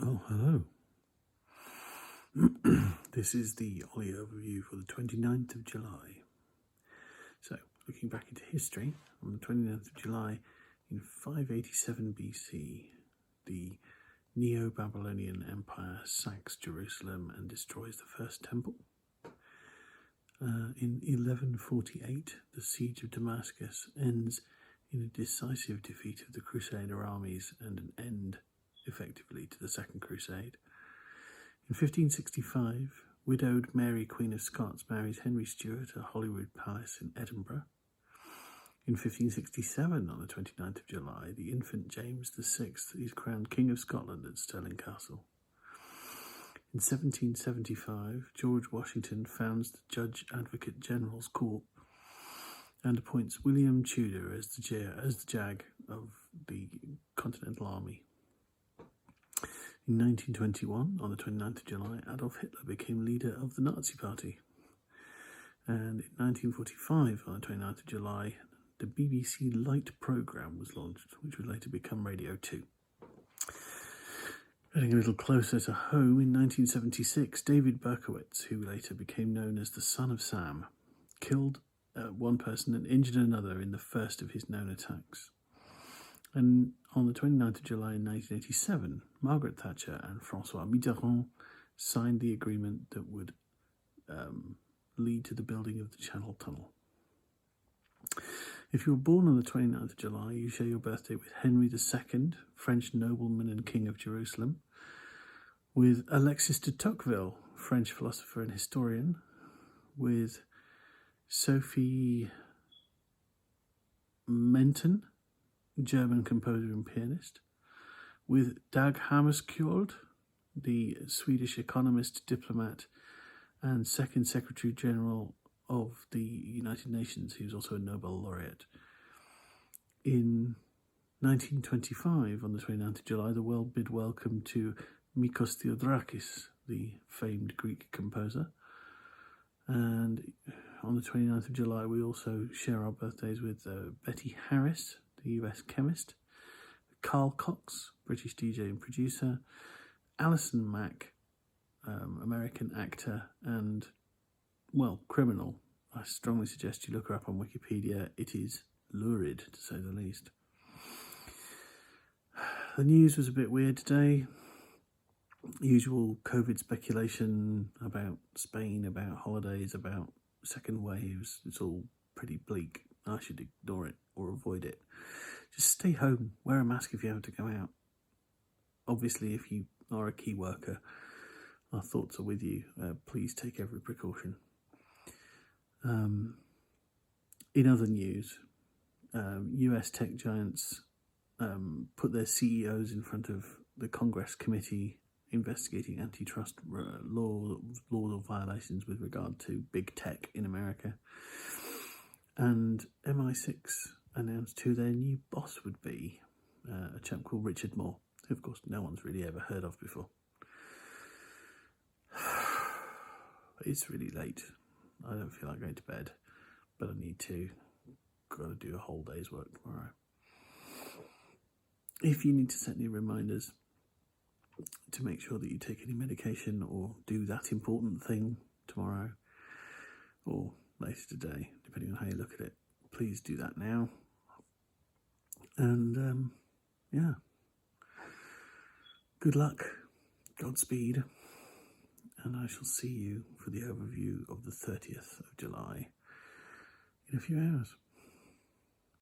Oh, hello. This is the Oli Overview for the 29th of July. So, looking back into history, on the 29th of July in 587 BC, the Neo-Babylonian Empire sacks Jerusalem and destroys the first temple. In 1148, the siege of Damascus ends in a decisive defeat of the Crusader armies and an end, effectively, to the Second Crusade. In 1565, widowed Mary, Queen of Scots, marries Henry Stuart at Holyrood Palace in Edinburgh. In 1567, on the 29th of July, the infant James VI is crowned King of Scotland at Stirling Castle. In 1775, George Washington founds the Judge Advocate General's Court and appoints William Tudor as the JAG of the Continental Army. In 1921, on the 29th of July, Adolf Hitler became leader of the Nazi Party. And in 1945, on the 29th of July, the BBC Light programme was launched, which would later become Radio 2. Getting a little closer to home, in 1976, David Berkowitz, who later became known as the Son of Sam, killed one person and injured another in the first of his known attacks. And on the 29th of July in 1987, Margaret Thatcher and François Mitterrand signed the agreement that would lead to the building of the Channel Tunnel. If you were born on the 29th of July, you share your birthday with Henry II, French nobleman and King of Jerusalem, with Alexis de Tocqueville, French philosopher and historian, with Sophie Menton, German composer and pianist, with Dag Hammarskjöld, the Swedish economist, diplomat, and second Secretary General of the United Nations, who's also a Nobel laureate. In 1925, on the 29th of July, the world bid welcome to Mikos Theodorakis, the famed Greek composer. And on the 29th of July, we also share our birthdays with Betty Harris, the US chemist, Carl Cox, British DJ and producer, Alison Mack, American actor and, well, criminal. I strongly suggest you look her up on Wikipedia. It is lurid, to say the least. The news was a bit weird today. Usual COVID speculation about Spain, about holidays, about second waves. It's all pretty bleak. I should ignore it or avoid it. Just stay home. Wear a mask if you have to go out. Obviously, if you are a key worker, our thoughts are with you. Please take every precaution. In other news, US tech giants put their CEOs in front of the Congress committee investigating antitrust laws or violations with regard to big tech in America. And MI6 announced who their new boss would be, a chap called Richard Moore, who of course no one's really ever heard of before. It's really late. I don't feel like going to bed, but I need to. Got to do a whole day's work tomorrow. If you need to set any reminders to make sure that you take any medication or do that important thing tomorrow or later today, depending on how you look at it, please do that now. And yeah, good luck, Godspeed, and I shall see you for the overview of the 30th of July in a few hours.